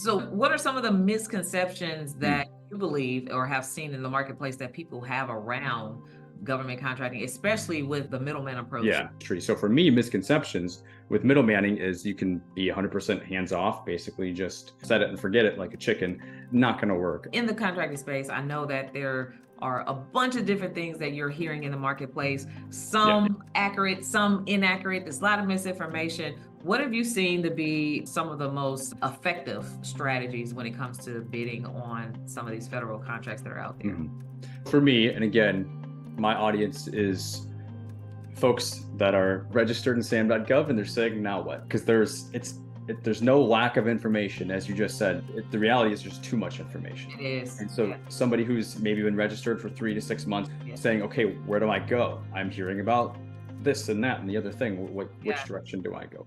So, what are some of the misconceptions Mm, that you believe or have seen in the marketplace that people have around government contracting, especially with the middleman approach? yeah, true. So for me, misconceptions with middlemaning is you can be 100% hands off, basically just set it and forget it like a chicken. Not going to work. In the contracting space, I know that there are a bunch of different things that you're hearing in the marketplace, Yeah. some accurate, some inaccurate. There's a lot of misinformation. What have you seen to be some of the most effective strategies when it comes to bidding on some of these federal contracts that are out there? Mhm. For me, and again, my audience is folks that are registered in sam.gov and they're saying now what? Because there's no lack of information, as you just said. The reality is there's too much information. It is. And so Yeah. somebody who's maybe been registered for 3 to 6 months Yeah. saying, okay, where do I go? I'm hearing about this and that and the other thing. Which Yeah. direction do I go?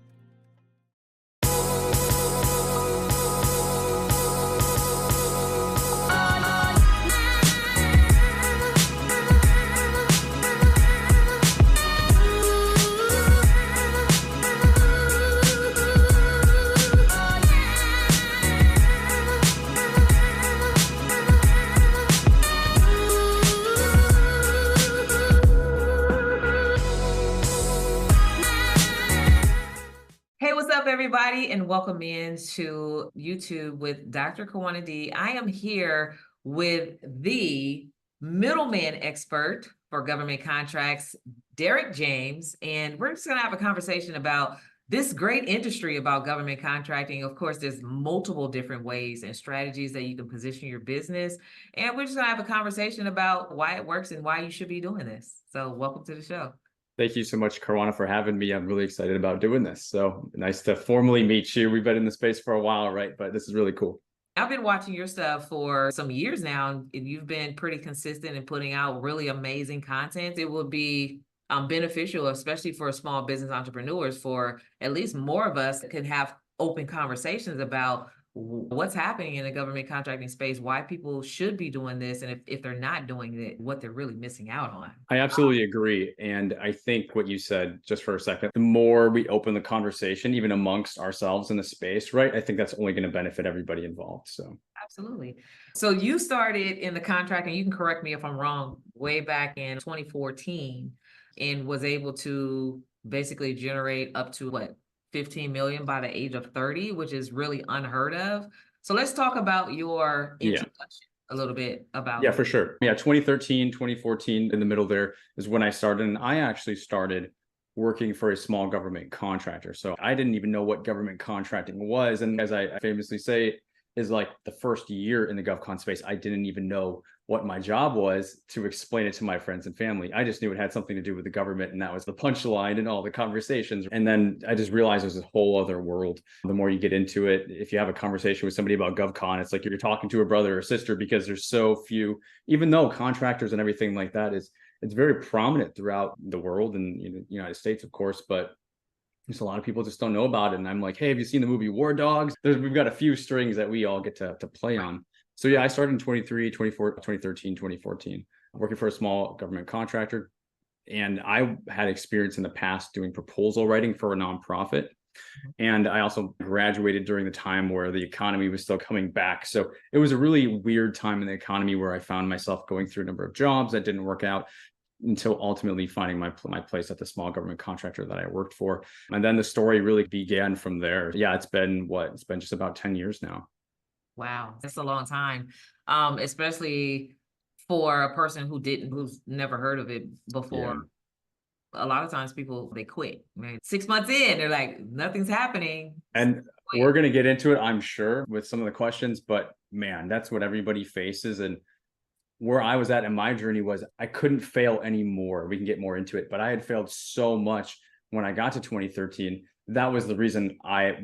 Hey, what's up, everybody? And welcome in to YouTube with Dr. Karwanna D. I am here with the middleman expert for government contracts, Derek James, and we're just going to have a conversation about this great industry about government contracting. Of course, there's multiple different ways and strategies that you can position your business, and we're just going to have a conversation about why it works and why you should be doing this. So, welcome to the show. Thank you so much, Karwana, for having me. I'm really excited about doing this. So nice to formally meet you. We've been in the space for a while, right? But this is really cool. I've been watching your stuff for some years now, and you've been pretty consistent in putting out really amazing content. It would be beneficial, especially for small business entrepreneurs, for at least more of us can have open conversations about what's happening in the government contracting space, why people should be doing this, and if they're not doing it, what they're really missing out on. I absolutely agree. And I think what you said, just for a second, the more we open the conversation, even amongst ourselves in the space, right? I think that's only going to benefit everybody involved. So, Absolutely. So you started in the contract, and you can correct me if I'm wrong, way back in 2014, and was able to basically generate up to what, 15 million by the age of 30, which is really unheard of. So let's talk about your yeah. introduction a little bit about. Yeah, for sure. Yeah, 2013, 2014, in the middle there is when I started. And I actually started working for a small government contractor. So I didn't even know what government contracting was. And as I famously say, is like the first year in the GovCon space, I didn't even know what my job was to explain it to my friends and family. I just knew it had something to do with the government, and that was the punchline in all the conversations. And then I just realized there's this whole other world. The more you get into it, if you have a conversation with somebody about GovCon, it's like you're talking to a brother or sister, because there's so few, even though contractors and everything like that it's very prominent throughout the world and the United States, of course, but there's a lot of people just don't know about it. And I'm like, hey, have you seen the movie War Dogs? We've got a few strings that we all get to play on. So yeah, I started in 2013, 2014, working for a small government contractor. And I had experience in the past doing proposal writing for a nonprofit. And I also graduated during the time where the economy was still coming back. So it was a really weird time in the economy where I found myself going through a number of jobs that didn't work out until ultimately finding my place at the small government contractor that I worked for. And then the story really began from there. Yeah, it's been just about 10 years now. Wow, that's a long time, especially for a person who's never heard of it Yeah. before. A lot of times people, they quit, right? 6 months in, they're like, nothing's happening. And Quit. we're going to get into it, I'm sure, with some of the questions, but man, that's what everybody faces. And where I was at in my journey was I couldn't fail anymore. We can get more into it, but I had failed so much when I got to 2013. That was the reason I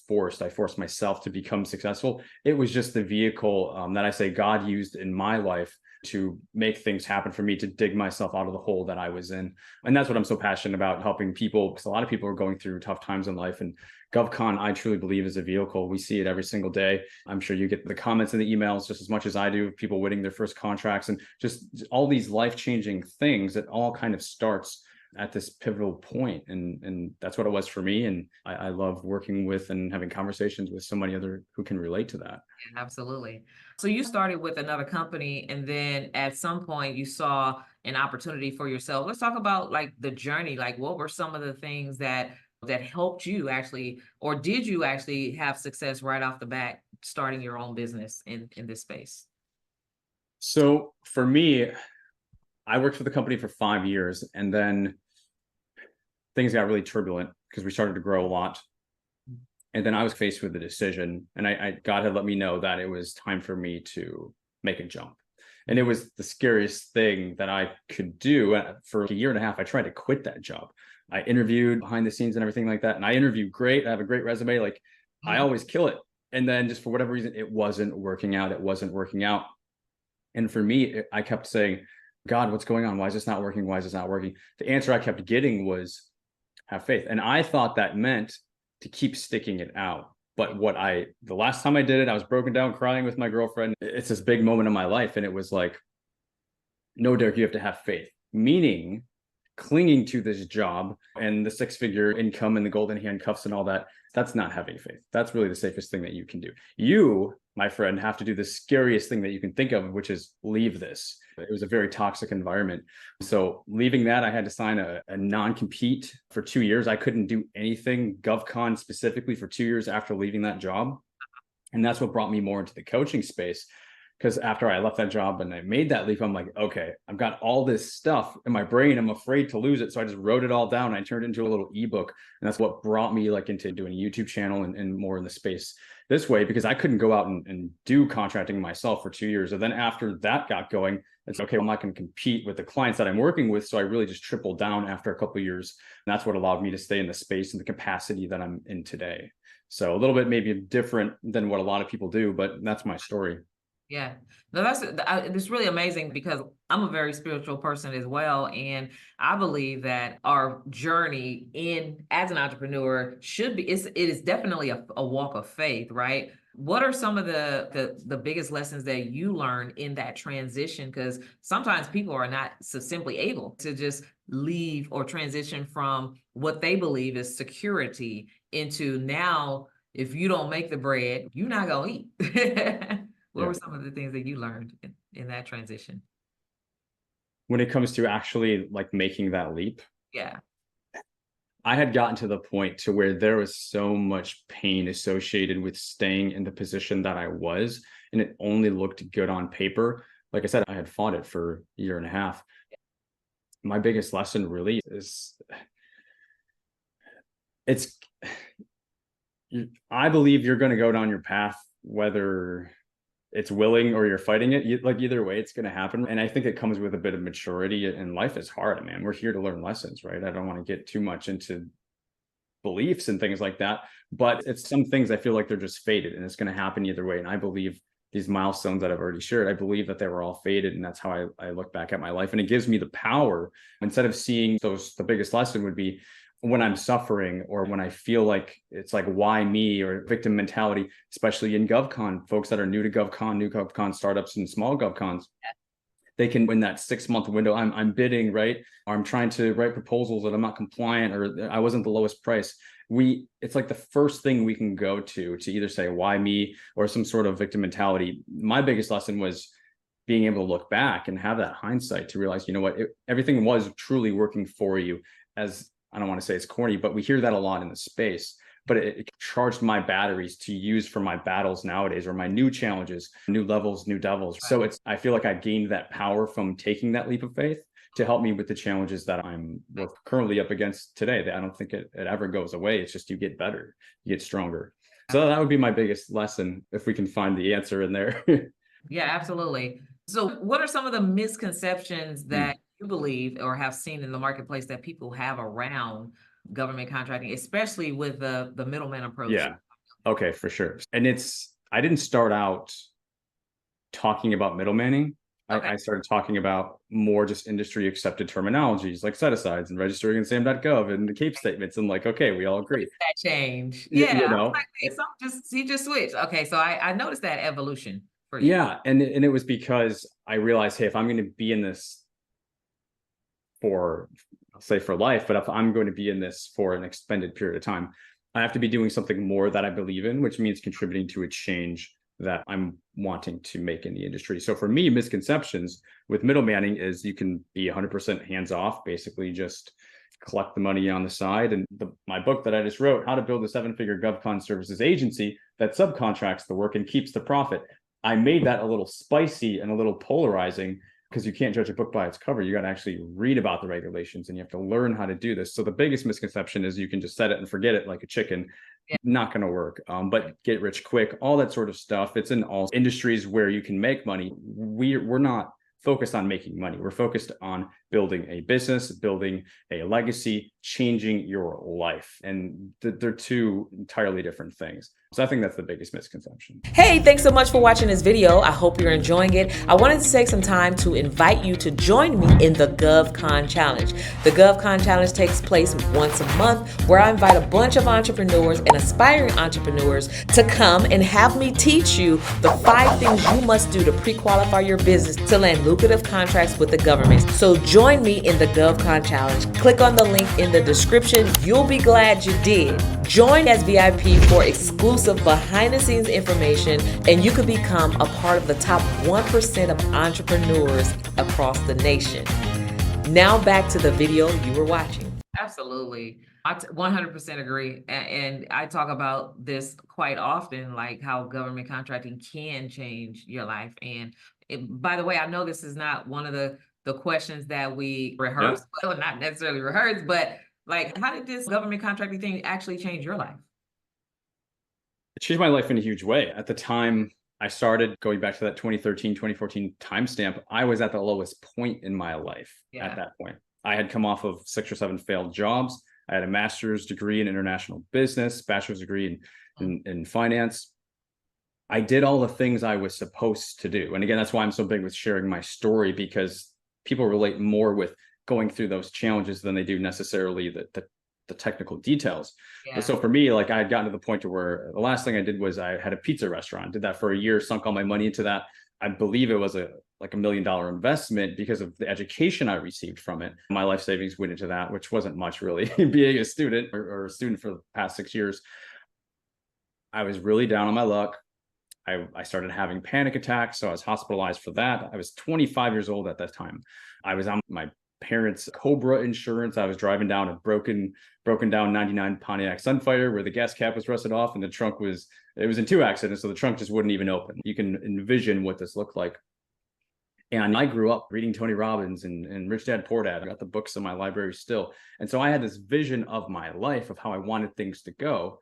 forced myself to become successful. It was just the vehicle that I say God used in my life to make things happen for me, to dig myself out of the hole that I was in. And that's what I'm so passionate about, helping people, because a lot of people are going through tough times in life. And GovCon, I truly believe, is a vehicle. We see it every single day. I'm sure you get the comments and the emails just as much as I do, people winning their first contracts and just all these life-changing things. It all kind of starts at this pivotal point, and that's what it was for me. And I love working with and having conversations with so many other who can relate to that. Absolutely. So you started with another company, and then at some point you saw an opportunity for yourself. Let's talk about like the journey. Like, what were some of the things that helped you actually, or did you actually have success right off the bat starting your own business in this space? So for me, I worked for the company for 5 years, and then things got really turbulent because we started to grow a lot. And then I was faced with a decision, and God had let me know that it was time for me to make a jump. And it was the scariest thing that I could do. For a year and a half, I tried to quit that job. I interviewed behind the scenes and everything like that. And I interviewed great. I have a great resume. Like, I always kill it. And then just for whatever reason, it wasn't working out. It wasn't working out. And for me, I kept saying, God, what's going on? Why is this not working? Why is this not working? The answer I kept getting was have faith. And I thought that meant to keep sticking it out. But the last time I did it, I was broken down crying with my girlfriend. It's this big moment in my life. And it was like, no, Derek, you have to have faith, meaning clinging to this job and the 6-figure income and the golden handcuffs and all that. That's not having faith. That's really the safest thing that you can do. You, my friend, have to do the scariest thing that you can think of, which is leave this. It was a very toxic environment. So leaving that, I had to sign a non-compete for 2 years. I couldn't do anything GovCon specifically for 2 years after leaving that job. And that's what brought me more into the coaching space. Because after I left that job and I made that leap, I'm like, okay, I've got all this stuff in my brain. I'm afraid to lose it. So I just wrote it all down. I turned it into a little ebook. And that's what brought me like into doing a YouTube channel and more in the space this way, because I couldn't go out and do contracting myself for 2 years. And then after that got going, it's okay, well, I'm not going to compete with the clients that I'm working with. So I really just tripled down after a couple of years. And that's what allowed me to stay in the space and the capacity that I'm in today. So a little bit maybe different than what a lot of people do, but that's my story. Yeah, no, it's really amazing because I'm a very spiritual person as well, and I believe that our journey in as an entrepreneur should be it is definitely a walk of faith, right? What are some of the biggest lessons that you learned in that transition? Because sometimes people are not so simply able to just leave or transition from what they believe is security into now, if you don't make the bread, you're not gonna eat. What Yeah. were some of the things that you learned in that transition? When it comes to actually like making that leap, Yeah. I had gotten to the point to where there was so much pain associated with staying in the position that I was, and it only looked good on paper. Like I said, I had fought it for a year and a half. My biggest lesson really is it's I believe you're going to go down your path, whether it's willing or you're fighting it. Like either way, it's going to happen. And I think it comes with a bit of maturity, and life is hard, man. We're here to learn lessons, right? I don't want to get too much into beliefs and things like that, but it's some things I feel like they're just fated and it's going to happen either way. And I believe these milestones that I've already shared, I believe that they were all fated. And that's how I look back at my life. And it gives me the power, instead of seeing those, the biggest lesson would be when I'm suffering or when I feel like it's like, why me, or victim mentality, especially in GovCon, folks that are new to GovCon, new GovCon startups and small GovCons, they can win that 6-month window. I'm bidding, right? Or I'm trying to write proposals that I'm not compliant, or I wasn't the lowest price. It's like the first thing we can go to either say, why me, or some sort of victim mentality. My biggest lesson was being able to look back and have that hindsight to realize, you know what, everything was truly working for you. As I don't want to say it's corny, but we hear that a lot in the space. But it charged my batteries to use for my battles nowadays, or my new challenges, new levels, new devils. So I feel like I gained that power from taking that leap of faith to help me with the challenges that we're currently up against today. I don't think it ever goes away. It's just you get better, you get stronger. So that would be my biggest lesson, if we can find the answer in there. Yeah, absolutely. So what are some of the misconceptions that you believe or have seen in the marketplace that people have around government contracting, especially with the middleman approach? Yeah. Okay, for sure. And I didn't start out talking about middlemaning. Okay. I started talking about more just industry accepted terminologies like set-asides and registering in SAM.gov and the CAPE statements. And like, okay, we all agree. That change. You Yeah. know, Like, he just switched. Okay. So I noticed that evolution for you. yeah. And it was because I realized, hey, if I'm going to be in this for say for life, but if I'm going to be in this for an extended period of time, I have to be doing something more that I believe in, which means contributing to a change that I'm wanting to make in the industry. So for me, misconceptions with middlemaning is you can be 100% hands off, basically just collect the money on the side. And my book that I just wrote, How to Build a 7-Figure GovCon Services Agency that subcontracts the work and keeps the profit. I made that a little spicy and a little polarizing, because you can't judge a book by its cover. You got to actually read about the regulations and you have to learn how to do this. So the biggest misconception is you can just set it and forget it like a chicken. Yeah. Not going to work. But get rich quick, all that sort of stuff. It's in all industries where you can make money. We're not focused on making money. We're focused on building a business, building a legacy, changing your life. And they're two entirely different things. So I think that's the biggest misconception. Hey, thanks so much for watching this video. I hope you're enjoying it. I wanted to take some time to invite you to join me in the GovCon Challenge. The GovCon Challenge takes place once a month, where I invite a bunch of entrepreneurs and aspiring entrepreneurs to come and have me teach you the 5 things you must do to pre-qualify your business to land lucrative contracts with the government. So join me in the GovCon Challenge. Click on the link in the description. You'll be glad you did. Join as VIP for exclusive behind the scenes information, and you could become a part of the top 1% of entrepreneurs across the nation. Now back to the video you were watching. Absolutely. I 100% agree. And I talk about this quite often, like how government contracting can change your life. And by the way, I know this is not one of the questions that we rehearse, well, not necessarily rehearse, but like, how did this government contracting thing actually change your life? It changed my life in a huge way. At the time I started, going back to that 2013, 2014 timestamp, I was at the lowest point in my life at that point. I had come off of 6 or 7 failed jobs. I had a master's degree in international business, bachelor's degree in finance. I did all the things I was supposed to do. And again, that's why I'm so big with sharing my story, because people relate more with going through those challenges than they do necessarily the technical details. Yeah. So for me, like, I had gotten to the point to where the last thing I did was I had a pizza restaurant, did that for a year, sunk all my money into that. I believe it was like $1 million investment because of the education I received from it. My life savings went into that, which wasn't much really being a student or a student for the past 6 years. I was really down on my luck. I started having panic attacks, so I was hospitalized for that. I was 25 years old at that time. I was on my parents' Cobra insurance. I was driving down a broken down 99 Pontiac Sunfighter where the gas cap was rusted off and the trunk was in 2 accidents, so the trunk just wouldn't even open. You can envision what this looked like. And I grew up reading Tony Robbins and Rich Dad Poor Dad. I got the books in my library still. And so I had this vision of my life of how I wanted things to go.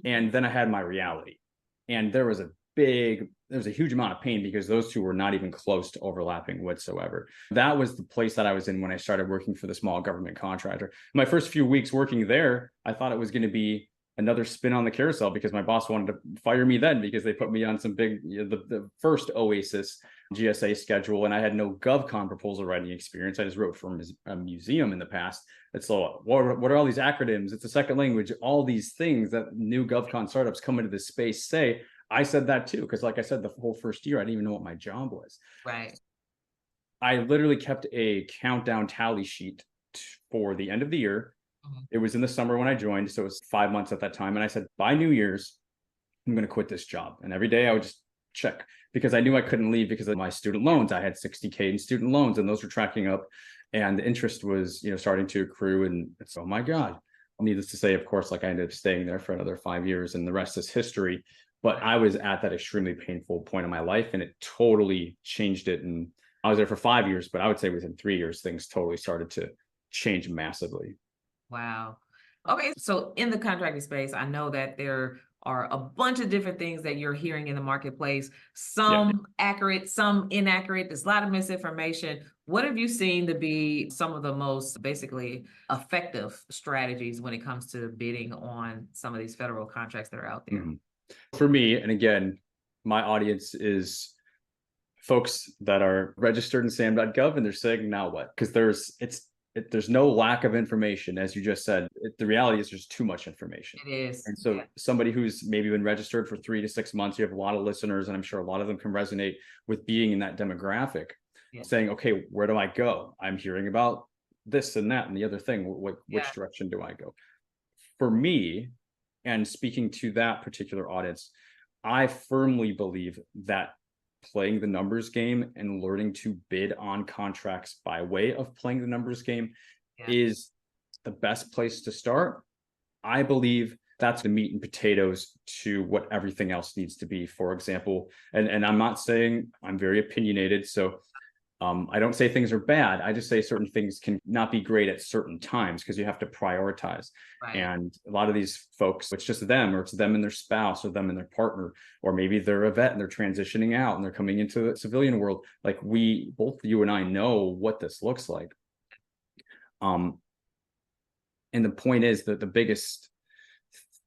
And then I had my reality. And there was a huge amount of pain because those two were not even close to overlapping whatsoever. That was the place that I was in when I started working for the small government contractor. My first few weeks working there, I thought it was going to be another spin on the carousel because my boss wanted to fire me then because they put me on some big, the first OASIS GSA schedule, and I had no GovCon proposal writing experience. I just wrote for a museum in the past. It's so, what are all these acronyms? It's a second language, all these things that new GovCon startups come into this space say. I said that too, because like I said, the whole first year, I didn't even know what my job was. Right. I literally kept a countdown tally sheet for the end of the year. It was in the summer when I joined, so it was 5 months at that time. And I said, by New Year's, I'm going to quit this job. And every day I would just check, because I knew I couldn't leave because of my student loans. I had $60K in student loans, and those were tracking up, and the interest was, starting to accrue. And it's, oh my God. Needless to say, of course, like, I ended up staying there for another 5 years, and the rest is history. But I was at that extremely painful point in my life, and it totally changed it. And I was there for 5 years, but I would say within 3 years, things totally started to change massively. Wow. Okay. So in the contracting space, I know that there are a bunch of different things that you're hearing in the marketplace, some accurate, some inaccurate. There's a lot of misinformation. What have you seen to be some of the most basically effective strategies when it comes to bidding on some of these federal contracts that are out there? For me, and again, my audience is folks that are registered in SAM.gov, and they're saying, now what? Because there's no lack of information, as you just said. The reality is there's too much information. It is. And so somebody who's maybe been registered for 3 to 6 months, you have a lot of listeners, and I'm sure a lot of them can resonate with being in that demographic, saying, okay, where do I go? I'm hearing about this and that and the other thing. Yeah. Which direction do I go? For me, and speaking to that particular audience, I firmly believe that playing the numbers game and learning to bid on contracts by way of playing the numbers game Yeah. is the best place to start. I believe that's the meat and potatoes to what everything else needs to be. For example, and I'm not saying, I'm very opinionated, so I don't say things are bad. I just say certain things can not be great at certain times because you have to prioritize. Right. And a lot of these folks, it's just them, or it's them and their spouse, or them and their partner, or maybe they're a vet and they're transitioning out and they're coming into the civilian world. Like both you and I know what this looks like. And the point is that the biggest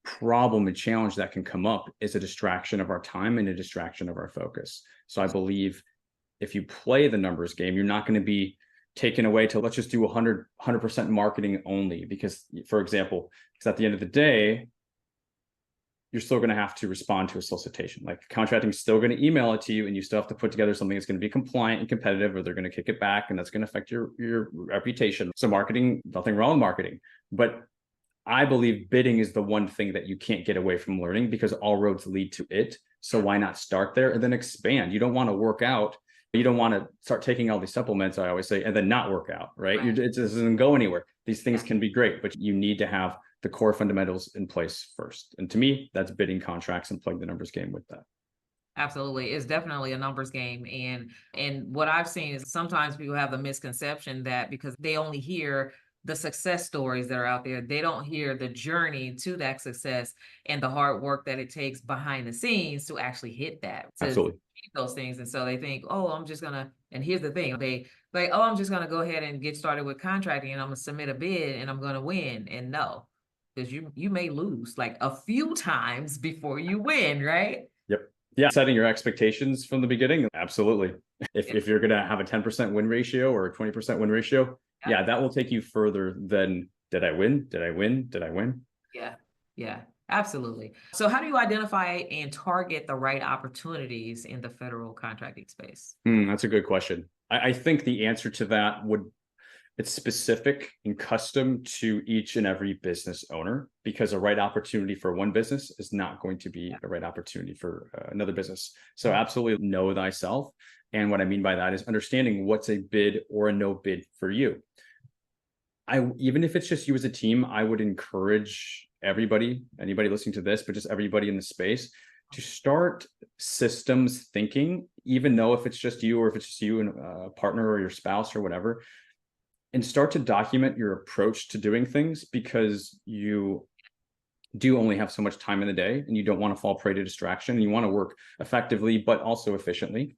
problem and challenge that can come up is a distraction of our time and a distraction of our focus. So I believe if you play the numbers game, you're not going to be taken away to let's just do 100% marketing only. Because, for example, because at the end of the day, you're still going to have to respond to a solicitation. Like contracting is still going to email it to you, and you still have to put together something that's going to be compliant and competitive, or they're going to kick it back, and that's going to affect your reputation. So marketing, nothing wrong with marketing, but I believe bidding is the one thing that you can't get away from learning because all roads lead to it. So why not start there and then expand? You don't want to work out. You don't want to start taking all these supplements, I always say, and then not work out, right? It doesn't go anywhere. These things can be great, but you need to have the core fundamentals in place first. And to me, that's bidding contracts and playing the numbers game with that. Absolutely. It's definitely a numbers game. And what I've seen is sometimes people have the misconception that because they only hear the success stories that are out there, they don't hear the journey to that success and the hard work that it takes behind the scenes to actually hit that, to Absolutely. achieve those things. And so they think, oh, I'm just gonna, and here's the thing, they like, oh, I'm just gonna go ahead and get started with contracting and I'm gonna submit a bid and I'm gonna win. And no, because you may lose like a few times before you win, right? Yep. Yeah. Setting your expectations from the beginning. Absolutely. If you're going to have a 10% win ratio or a 20% win ratio, yeah, that will take you further than did I win? Did I win? Did I win? Yeah. Yeah. Absolutely. So how do you identify and target the right opportunities in the federal contracting space? That's a good question. I think the answer to that it's specific and custom to each and every business owner, because a right opportunity for one business is not going to be a right opportunity for another business. So absolutely know thyself. And what I mean by that is understanding what's a bid or a no bid for you. Even if it's just you as a team, I would encourage anybody listening to this, but just everybody in the space to start systems thinking, even though if it's just you, or if it's just you and a partner or your spouse or whatever, and start to document your approach to doing things, because you do only have so much time in the day and you don't want to fall prey to distraction, and you want to work effectively, but also efficiently.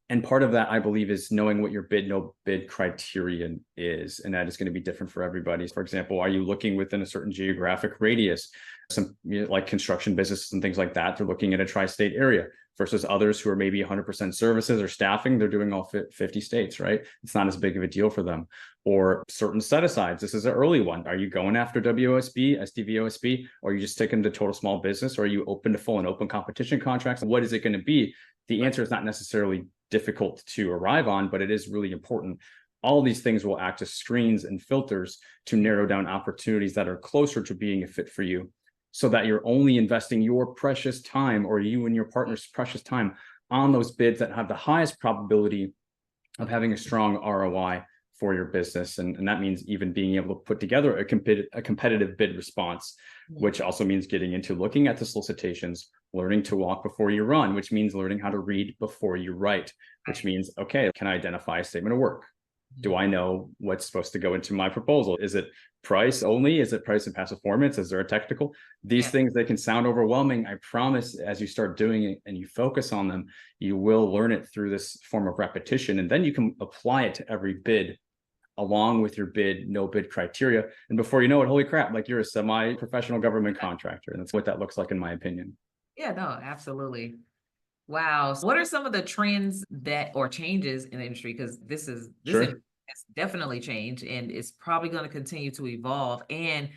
And part of that, I believe, is knowing what your bid, no bid criterion is. And that is going to be different for everybody. For example, are you looking within a certain geographic radius? Some like construction businesses and things like that, they're looking at a tri-state area, versus others who are maybe 100% services or staffing. They're doing all 50 states, right? It's not as big of a deal for them. Or certain set-asides. This is an early one. Are you going after WOSB, SDVOSB, or are you just sticking to total small business? Or are you open to full and open competition contracts? What is it going to be? The answer is not necessarily difficult to arrive on, but it is really important. All these things will act as screens and filters to narrow down opportunities that are closer to being a fit for you, so that you're only investing your precious time, or you and your partner's precious time, on those bids that have the highest probability of having a strong ROI for your business. And that means even being able to put together a competitive bid response, which also means getting into looking at the solicitations, learning to walk before you run, which means learning how to read before you write, which means, okay, can I identify a statement of work? Do I know what's supposed to go into my proposal? Is it price only? Is it price and past performance? Is there a technical? These things, they can sound overwhelming. I promise, as you start doing it and you focus on them, you will learn it through this form of repetition. And then you can apply it to every bid along with your bid, no bid criteria. And before you know it, holy crap, like you're a semi-professional government contractor. And that's what that looks like, in my opinion. Yeah, no, absolutely. Wow. So what are some of the trends that or changes in the industry? Because this Sure. industry has definitely changed and it's probably going to continue to evolve. And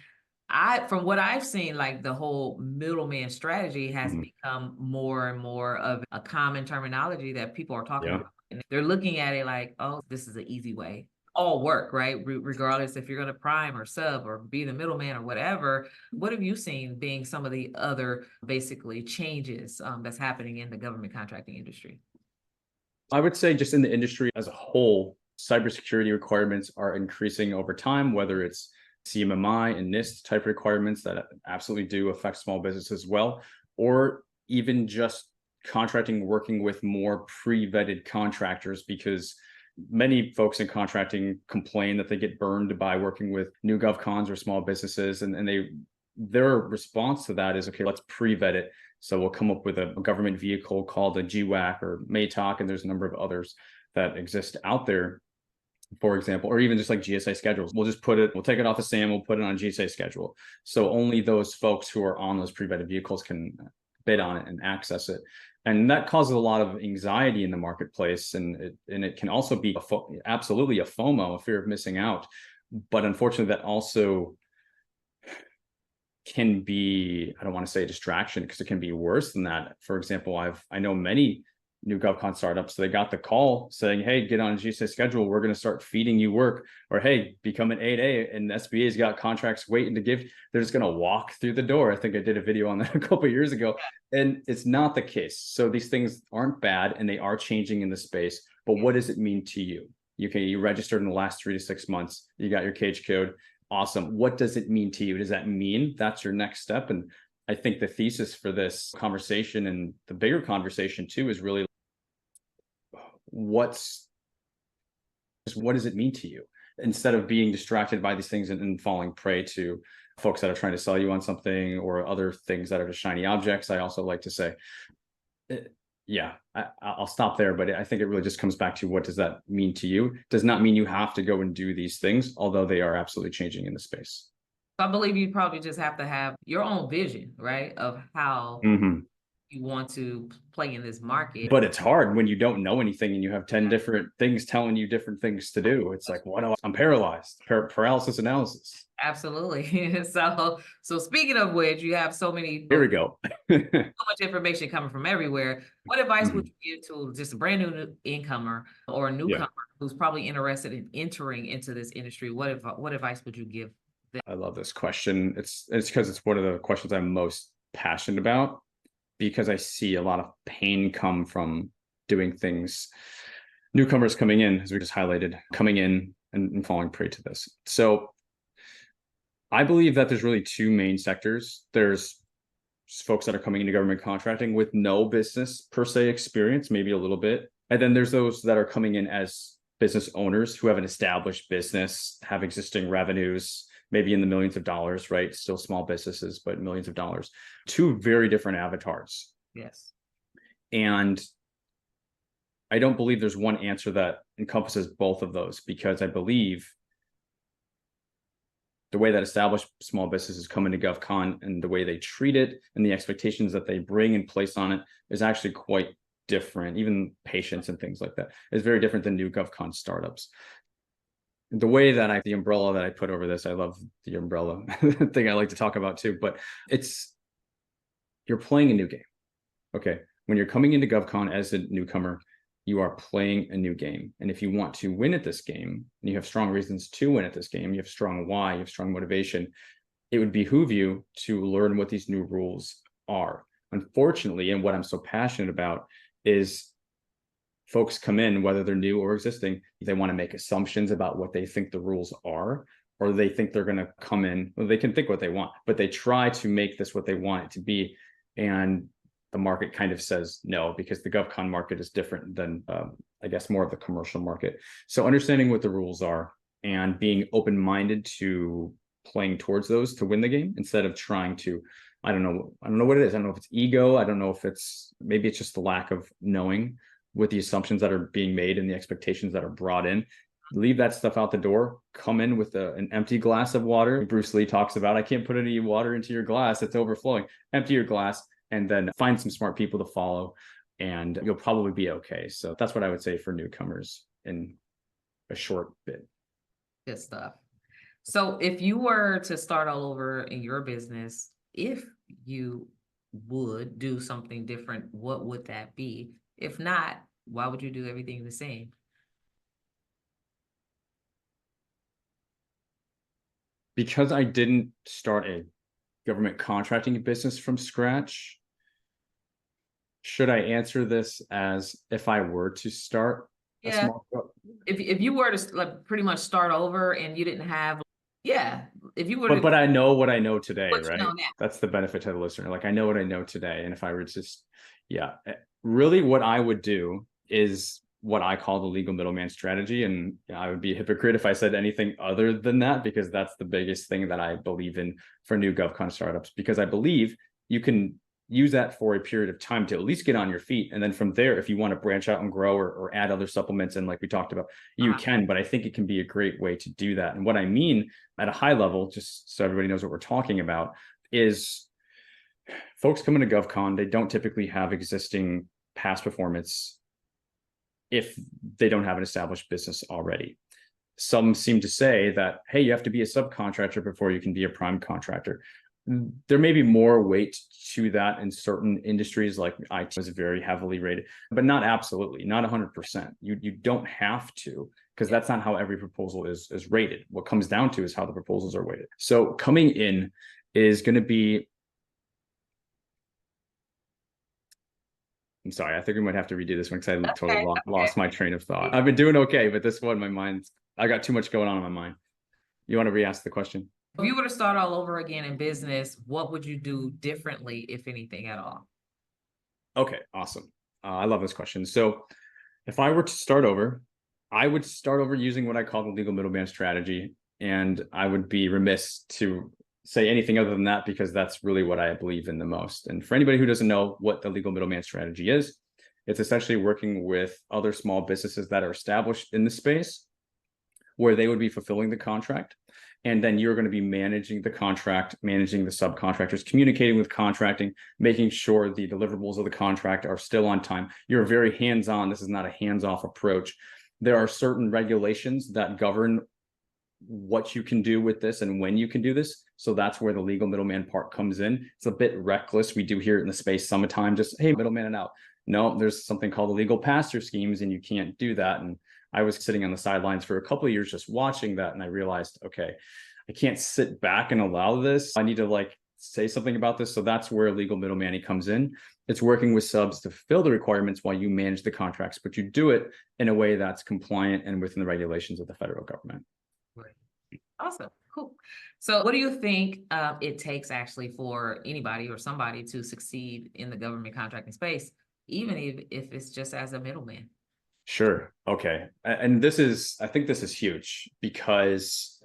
from what I've seen, like the whole middleman strategy has become more and more of a common terminology that people are talking Yeah. about. And they're looking at it like, oh, this is an easy way. all work, right? Regardless if you're going to prime or sub or be the middleman or whatever. What have you seen being some of the other basically changes that's happening in the government contracting industry? I would say just in the industry as a whole, cybersecurity requirements are increasing over time, whether it's CMMI and NIST type requirements that absolutely do affect small business as well, or even just contracting working with more pre-vetted contractors, because many folks in contracting complain that they get burned by working with new gov cons or small businesses, and their response to that is, okay, let's pre-vet it. So we'll come up with a government vehicle called a GWAC or MATOC, and there's a number of others that exist out there, for example, or even just like GSA schedules. We'll take it off the SAM, we'll put it on GSA schedule. So only those folks who are on those pre-vetted vehicles can bid on it and access it. And that causes a lot of anxiety in the marketplace. And it can also be absolutely a FOMO, a fear of missing out. But unfortunately, that also can be, I don't want to say a distraction, because it can be worse than that. For example, I know many new GovCon startups, they got the call saying, hey, get on a GSA schedule, we're going to start feeding you work, or hey, become an 8A, and SBA's got contracts waiting to give. They're just going to walk through the door. I think I did a video on that a couple of years ago, and it's not the case. So these things aren't bad, and they are changing in the space, but what does it mean to you? You registered in the last 3 to 6 months, you got your cage code. Awesome. What does it mean to you? Does that mean that's your next step? And I think the thesis for this conversation, and the bigger conversation too, is really what does it mean to you? Instead of being distracted by these things and falling prey to folks that are trying to sell you on something or other things that are just shiny objects. I also like to say, I'll stop there, but I think it really just comes back to, what does that mean to you? Does not mean you have to go and do these things, although they are absolutely changing in the space. I believe you probably just have to have your own vision, right, of how you want to play in this market. But it's hard when you don't know anything and you have 10 different things telling you different things to do. It's like, I'm paralyzed, paralysis analysis. Absolutely. So speaking of which, you have so many, here we go. So much information coming from everywhere. What advice would you give to just a brand new incomer or a newcomer who's probably interested in entering into this industry? What advice would you give them? I love this question. It's because it's one of the questions I'm most passionate about, because I see a lot of pain come from doing things. Newcomers coming in, as we just highlighted, coming in and falling prey to this. So I believe that there's really two main sectors. There's folks that are coming into government contracting with no business per se experience, maybe a little bit. And then there's those that are coming in as business owners who have an established business, have existing revenues, maybe in the millions of dollars, right? Still small businesses, but millions of dollars. Two very different avatars. Yes. And I don't believe there's one answer that encompasses both of those, because I believe the way that established small businesses come into GovCon and the way they treat it and the expectations that they bring and place on it is actually quite different. Even patience and things like that is very different than new GovCon startups. The way that the umbrella that I put over this, I love the umbrella thing I like to talk about too, but you're playing a new game. Okay. When you're coming into GovCon as a newcomer, you are playing a new game. And if you want to win at this game, and you have strong reasons to win at this game, you have strong why, you have strong motivation, it would behoove you to learn what these new rules are. Unfortunately, and what I'm so passionate about is folks come in, whether they're new or existing, they want to make assumptions about what they think the rules are, or they think they're going to come in, well, they can think what they want, but they try to make this what they want it to be. And the market kind of says no, because the GovCon market is different than, I guess, more of the commercial market. So understanding what the rules are and being open-minded to playing towards those to win the game, instead of trying to, I don't know what it is. I don't know if it's ego. I don't know if maybe it's just the lack of knowing with the assumptions that are being made and the expectations that are brought in. Leave that stuff out the door, come in with an empty glass of water. Bruce Lee talks about, I can't put any water into your glass, it's overflowing. Empty your glass, and then find some smart people to follow, and you'll probably be okay. So that's what I would say for newcomers in a short bit. Good stuff. So if you were to start all over in your business, if you would do something different, what would that be? If not, why would you do everything the same? Because I didn't start a government contracting business from scratch, should I answer this as if I were to start a Yeah. small? If you were to like pretty much start over and you didn't have, yeah, if you were to But I know what I know today, what you right? know now. That's the benefit to the listener. Like I know what I know today. And if I were to just, yeah, really what I would do is what I call the legal middleman strategy. And I would be a hypocrite if I said anything other than that, because that's the biggest thing that I believe in for new GovCon startups, because I believe you can use that for a period of time to at least get on your feet. And then from there, if you want to branch out and grow or add other supplements, and like we talked about, you can, but I think it can be a great way to do that. And what I mean at a high level, just so everybody knows what we're talking about, is folks coming to GovCon, they don't typically have existing past performance if they don't have an established business already. Some seem to say that, hey, you have to be a subcontractor before you can be a prime contractor. There may be more weight to that in certain industries, like IT is very heavily rated, but not absolutely, not 100%. You don't have to, because that's not how every proposal is rated. What comes down to is how the proposals are weighted. So coming in is going to be, I'm sorry, I think we might have to redo this one because I totally lost my train of thought. I've been doing okay, but this one, I got too much going on in my mind. You want to re-ask the question? If you were to start all over again in business, what would you do differently, if anything at all? Okay, awesome. I love this question. So if I were to start over, I would start over using what I call the legal middleman strategy. And I would be remiss to say anything other than that, because that's really what I believe in the most. And for anybody who doesn't know what the legal middleman strategy is, it's essentially working with other small businesses that are established in the space where they would be fulfilling the contract. And then you're going to be managing the contract, managing the subcontractors, communicating with contracting, making sure the deliverables of the contract are still on time. You're very hands-on. This is not a hands-off approach. There are certain regulations that govern what you can do with this and when you can do this. So that's where the legal middleman part comes in. It's a bit reckless. We do hear it in the space sometimes, just, hey, middleman it out. No, there's something called the legal pass-through schemes, and you can't do that. And I was sitting on the sidelines for a couple of years just watching that, and I realized, okay, I can't sit back and allow this. I need to like say something about this. So that's where legal middleman comes in. It's working with subs to fill the requirements while you manage the contracts, but you do it in a way that's compliant and within the regulations of the federal government. Awesome. Cool. So what do you think it takes actually for anybody or somebody to succeed in the government contracting space, even if it's just as a middleman? Sure. Okay. And I think this is huge, because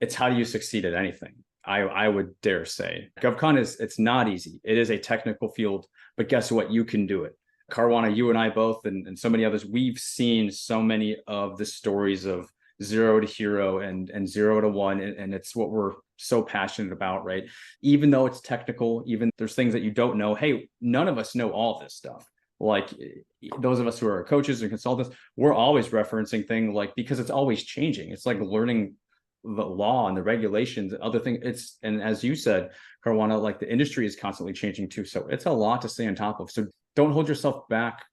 it's how do you succeed at anything? I would dare say GovCon it's not easy. It is a technical field, but guess what? You can do it. Karwanna, you and I both, and so many others, we've seen so many of the stories of zero to hero and 0 to 1. And it's what we're so passionate about, right? Even though it's technical, even there's things that you don't know. Hey, none of us know all this stuff. Like those of us who are coaches and consultants, we're always referencing things, like, because it's always changing. It's like learning the law and the regulations and other things. And as you said, Karwanna, like the industry is constantly changing too. So it's a lot to stay on top of. So don't hold yourself back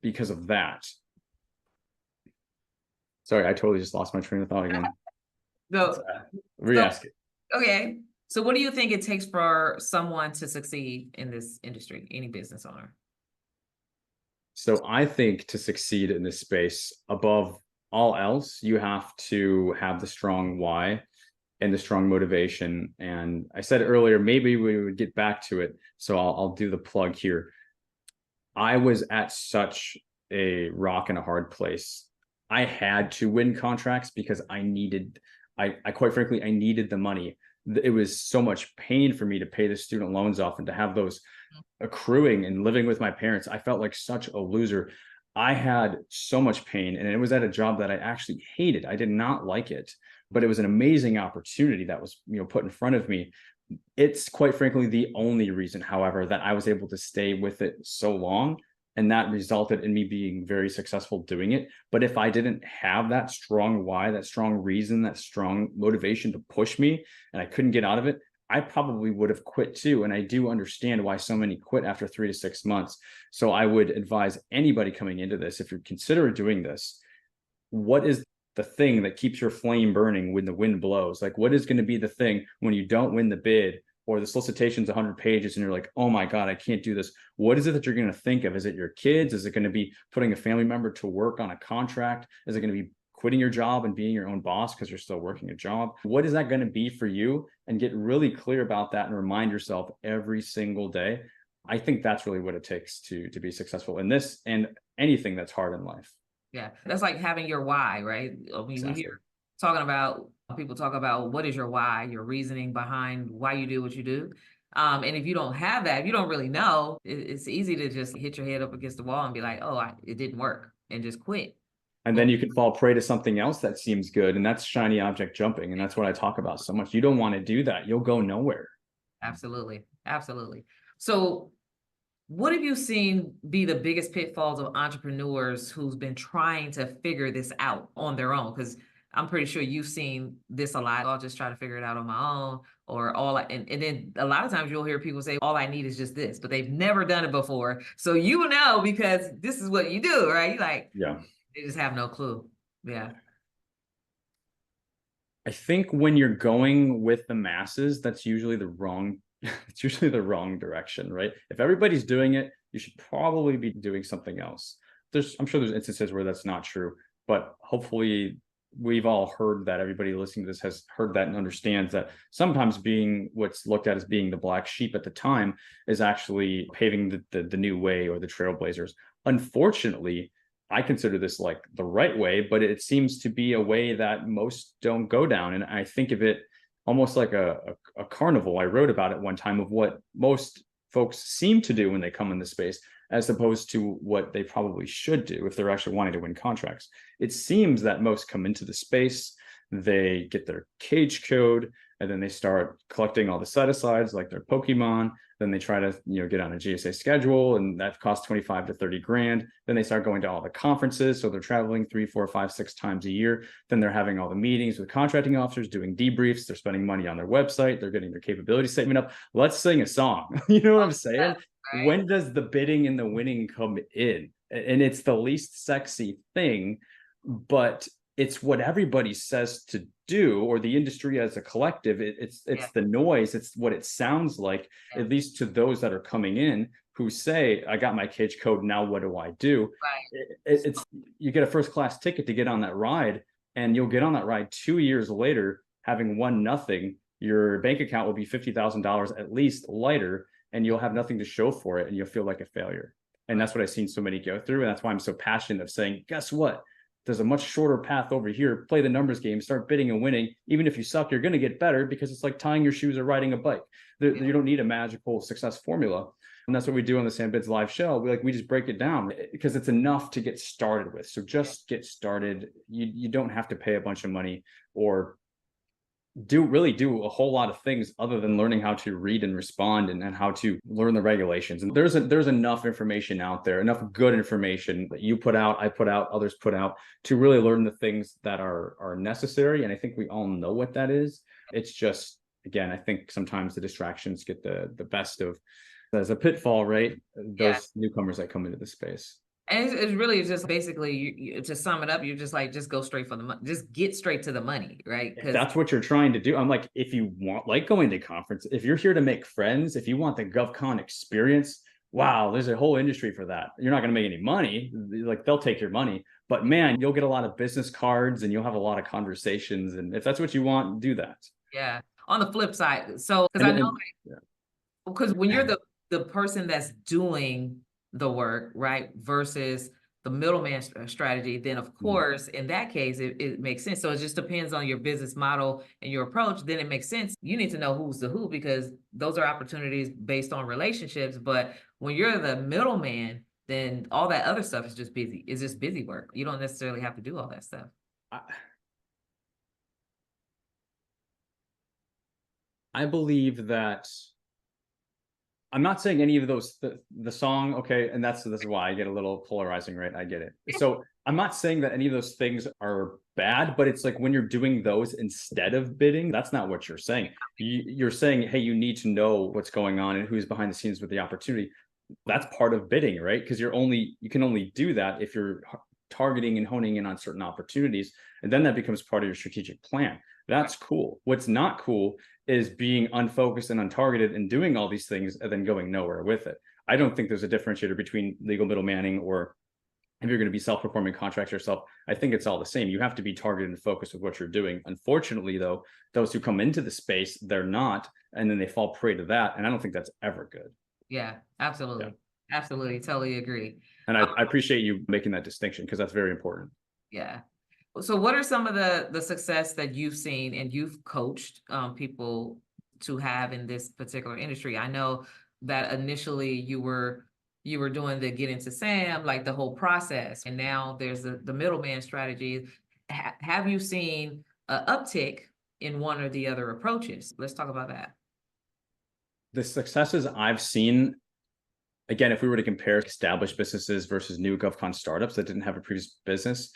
because of that. Sorry, I totally just lost my train of thought again. So, re-ask it. Okay. So what do you think it takes for someone to succeed in this industry, any business owner? So I think to succeed in this space, above all else, you have to have the strong why and the strong motivation. And I said earlier, maybe we would get back to it. So I'll do the plug here. I was at such a rock and a hard place. I had to win contracts because I quite frankly, I needed the money. It was so much pain for me to pay the student loans off and to have those accruing and living with my parents. I felt like such a loser. I had so much pain, and it was at a job that I actually hated. I did not like it, but it was an amazing opportunity that was, put in front of me. It's quite frankly the only reason, however, that I was able to stay with it so long. And that resulted in me being very successful doing it. But if I didn't have that strong why, that strong reason, that strong motivation to push me, and I couldn't get out of it, I probably would have quit too. And I do understand why so many quit after 3 to 6 months. So I would advise anybody coming into this, if you're considering doing this, what is the thing that keeps your flame burning when the wind blows? Like, what is going to be the thing when you don't win the bid or the solicitation's 100 pages and you're like, oh my God, I can't do this? What is it that you're going to think of? Is it your kids? Is it going to be putting a family member to work on a contract? Is it going to be quitting your job and being your own boss because you're still working a job? What is that going to be for you? And get really clear about that and remind yourself every single day. I think that's really what it takes to be successful in this and anything that's hard in life. Yeah, that's like having your why, right? I mean, Exactly. we hear talking about people talk about what is your why, your reasoning behind why you do what you do. And if you don't have that, if you don't really know, it's easy to just hit your head up against the wall and be like, oh, it didn't work, and just quit. And then you can fall prey to something else that seems good. And that's shiny object jumping. And that's what I talk about so much. You don't want to do that. You'll go nowhere. Absolutely. Absolutely. So what have you seen be the biggest pitfalls of entrepreneurs who's been trying to figure this out on their own? Because I'm pretty sure you've seen this a lot. I'll just try to figure it out on my own, or and then a lot of times you'll hear people say, all I need is just this, but they've never done it before. So you know, because this is what you do, right? You like, Yeah. they just have no clue. Yeah. I think when you're going with the masses, that's usually the wrong it's usually the wrong direction, right? If everybody's doing it, you should probably be doing something else. I'm sure there's instances where that's not true, but hopefully we've all heard that. Everybody listening to this has heard that and understands that sometimes being what's looked at as being the black sheep at the time is actually paving the new way or the trailblazers. Unfortunately, I consider this like the right way, but it seems to be a way that most don't go down. And I think of it almost like a carnival. I wrote about it one time of what most folks seem to do when they come in the space, as opposed to what they probably should do if they're actually wanting to win contracts. It seems that most come into the space, they get their cage code, and then they start collecting all the set-asides like their Pokemon. Then they try to, get on a GSA schedule, and that costs 25 to 30 grand. Then they start going to all the conferences. So they're traveling 3, 4, 5, 6 times a year. Then they're having all the meetings with contracting officers, doing debriefs. They're spending money on their website. They're getting their capability statement up. Let's sing a song. You know what I'm saying? Right. When does the bidding and the winning come in? And it's the least sexy thing, but it's what everybody says to do, or the industry as a collective. It's the noise. It's what it sounds like, at least to those that are coming in who say, I got my cage code, now what do I do? Right. It's you get a first class ticket to get on that ride, and you'll get on that ride 2 years later, having won nothing. Your bank account will be $50,000 at least lighter, and you'll have nothing to show for it, and you'll feel like a failure. And that's what I've seen so many go through. And that's why I'm so passionate of saying, guess what? There's a much shorter path over here. Play the numbers game, start bidding and winning. Even if you suck, you're going to get better, because it's like tying your shoes or riding a bike. You don't need a magical success formula. And that's what we do on the Sam Bids live show. We just break it down, because it's enough to get started with. So just get started. You don't have to pay a bunch of money or do a whole lot of things other than learning how to read and respond and how to learn the regulations. And there's enough information out there, enough good information that you put out, I put out, others put out, to really learn the things that are necessary. And I think we all know what that is. It's just, again, I think sometimes the distractions get the best of, as a pitfall, right? Those newcomers that come into the space. And it's really just basically, to sum it up, you're just like, just go straight for the money, just get straight to the money, right? If that's what you're trying to do. I'm like, if you want, like, going to conference, if you're here to make friends, if you want the GovCon experience, wow, there's a whole industry for that. You're not going to make any money. Like, they'll take your money, but man, you'll get a lot of business cards and you'll have a lot of conversations. And if that's what you want, do that. Yeah. On the flip side, so because I know, because when you're the person that's doing the work, right, versus the middleman strategy, then of course, in that case, it makes sense. So it just depends on your business model and your approach. Then it makes sense. You need to know who's the who, because those are opportunities based on relationships. But when you're the middleman, then all that other stuff is just busy. It's just busy work. You don't necessarily have to do all that stuff. I believe that I'm not saying any of those, the song, okay, and this is why I get a little polarizing, right? I get it. So I'm not saying that any of those things are bad, but it's like when you're doing those instead of bidding, that's not what you're saying. You're saying, hey, you need to know what's going on and who's behind the scenes with the opportunity. That's part of bidding, right? Because you can only do that if you're targeting and honing in on certain opportunities. And then that becomes part of your strategic plan. That's cool. What's not cool is being unfocused and untargeted and doing all these things and then going nowhere with it. I don't think there's a differentiator between legal middlemaning or if you're going to be self-performing contractor yourself. I think it's all the same. You have to be targeted and focused with what you're doing. Unfortunately, though, those who come into the space, they're not, and then they fall prey to that. And I don't think that's ever good. Yeah, absolutely. Yeah. Absolutely. Totally agree. And I appreciate you making that distinction because that's very important. Yeah. So what are some of the success that you've seen and you've coached people to have in this particular industry? I know that initially you were doing the get into SAM, like the whole process, and now there's the middleman strategy. Have you seen an uptick in one or the other approaches? Let's talk about that. The successes I've seen, again, if we were to compare established businesses versus new GovCon startups that didn't have a previous business,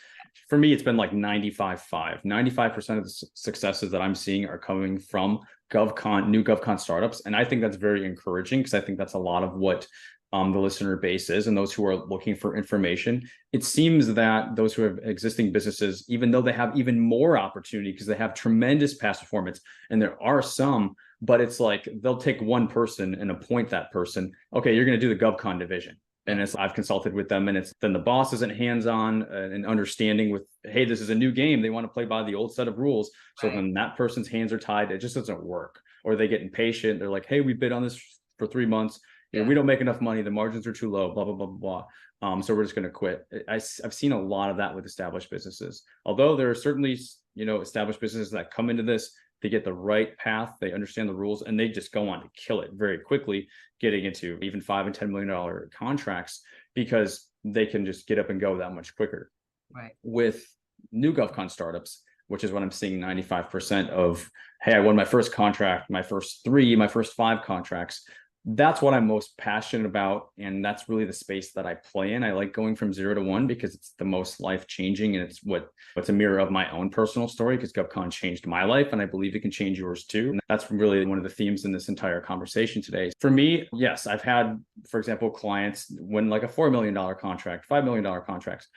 for me, it's been like 95-5. 95% of the successes that I'm seeing are coming from new GovCon startups. And I think that's very encouraging because I think that's a lot of what the listener base is and those who are looking for information. It seems that those who have existing businesses, even though they have even more opportunity because they have tremendous past performance, and there are some, but it's like they'll take one person and appoint that person. Okay, you're going to do the GovCon division. And I've consulted with them, and then the boss isn't hands-on and understanding with, hey, this is a new game. They want to play by the old set of rules. So then that person's hands are tied. It just doesn't work. Or they get impatient. They're like, hey, we bid on this for 3 months. You know, we don't make enough money. The margins are too low, blah, blah, blah, blah, blah. So we're just going to quit. I've seen a lot of that with established businesses. Although there are certainly, established businesses that come into this, they get the right path, they understand the rules, and they just go on to kill it very quickly, getting into even $5 and $10 million contracts because they can just get up and go that much quicker. Right. With new GovCon startups, which is what I'm seeing 95% of, hey, I won my first contract, my first 5 contracts. That's what I'm most passionate about. And that's really the space that I play in. I like going from 0 to 1 because it's the most life-changing, and it's what's a mirror of my own personal story, because GovCon changed my life and I believe it can change yours too. And that's really one of the themes in this entire conversation today. For me, yes, I've had, for example, clients win like a $4 million contract, $5 million contracts.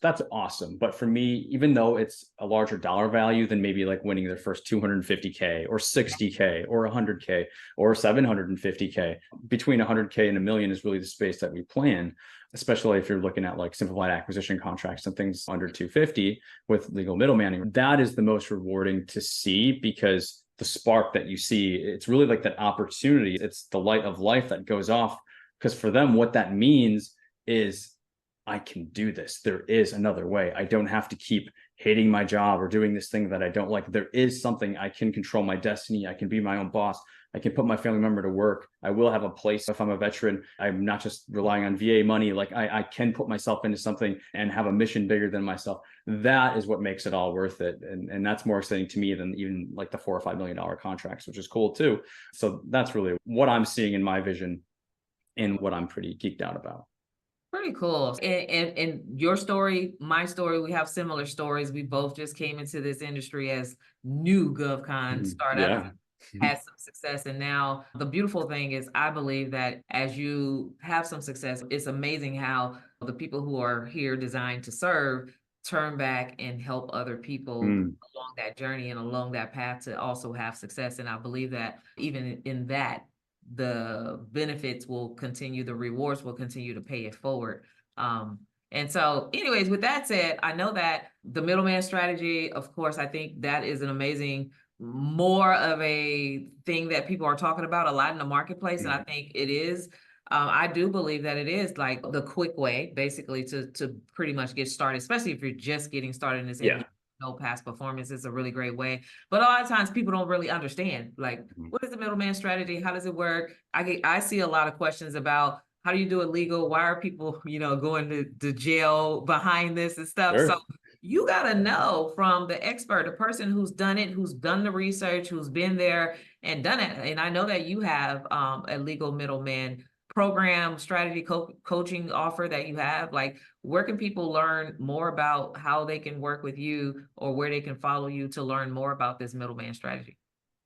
That's awesome. But for me, even though it's a larger dollar value than maybe like winning their first 250K or 60K or 100K or 750K, between 100K and $1 million is really the space that we play in, especially if you're looking at like simplified acquisition contracts and things under 250 with legal middlemaning. That is the most rewarding to see, because the spark that you see, it's really like that opportunity. It's the light of life that goes off, because for them, what that means is, I can do this. There is another way. I don't have to keep hating my job or doing this thing that I don't like. There is something. I can control my destiny. I can be my own boss. I can put my family member to work. I will have a place if I'm a veteran. I'm not just relying on VA money. Like I can put myself into something and have a mission bigger than myself. That is what makes it all worth it. And that's more exciting to me than even like the $4 or $5 million contracts, which is cool too. So that's really what I'm seeing in my vision and what I'm pretty geeked out about. Pretty cool. And your story, my story, we have similar stories. We both just came into this industry as new GovCon startups, had some success. And now the beautiful thing is, I believe that as you have some success, it's amazing how the people who are here designed to serve turn back and help other people along that journey and along that path to also have success. And I believe that even in that, the benefits will continue, the rewards will continue to pay it forward. And so anyways, with that said, I know that the middleman strategy, of course, I think that is an amazing, more of a thing that people are talking about a lot in the marketplace. And I think it is, I do believe that it is like the quick way basically to pretty much get started, especially if you're just getting started in this industry. No past performance is a really great way, but a lot of times people don't really understand, like, what is the middleman strategy? How does it work? I see a lot of questions about how do you do it legal? Why are people, going to jail behind this and stuff? Sure. So you got to know from the expert, the person who's done it, who's done the research, who's been there and done it. And I know that you have a legal middleman program, strategy coaching offer that you have. Like, where can people learn more about how they can work with you, or where they can follow you to learn more about this middleman strategy?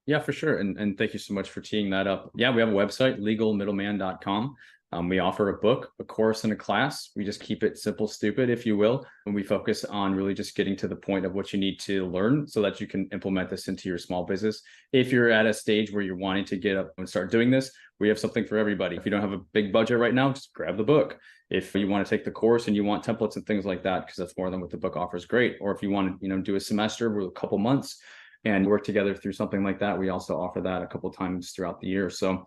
Yeah, for sure. And thank you so much for teeing that up. Yeah, we have a website, legalmiddleman.com. We offer a book, a course, and a class. We just keep it simple, stupid, if you will. And we focus on really just getting to the point of what you need to learn so that you can implement this into your small business. If you're at a stage where you're wanting to get up and start doing this, we have something for everybody. If you don't have a big budget right now, just grab the book. If you want to take the course and you want templates and things like that, because that's more than what the book offers, great. Or if you want to, do a semester with a couple months and work together through something like that, we also offer that a couple times throughout the year. So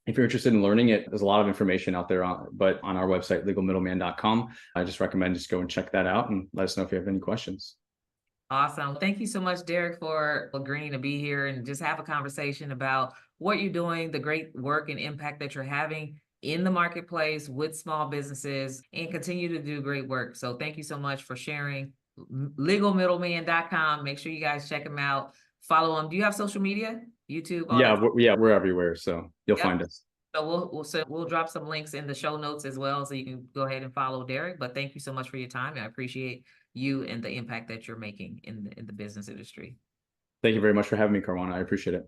if you're interested in learning it, there's a lot of information out there but on our website, legalmiddleman.com. I just recommend just go and check that out and let us know if you have any questions. Awesome. Thank you so much, Derek, for agreeing to be here and just have a conversation about what you're doing, the great work and impact that you're having in the marketplace with small businesses, and continue to do great work. So thank you so much for sharing. Legalmiddleman.com. Make sure you guys check him out. Follow him. Do you have social media? YouTube? We're everywhere. So you'll find us. So we'll drop some links in the show notes as well, so you can go ahead and follow Derek. But thank you so much for your time. I appreciate you and the impact that you're making in the business industry. Thank you very much for having me, Karwanna. I appreciate it.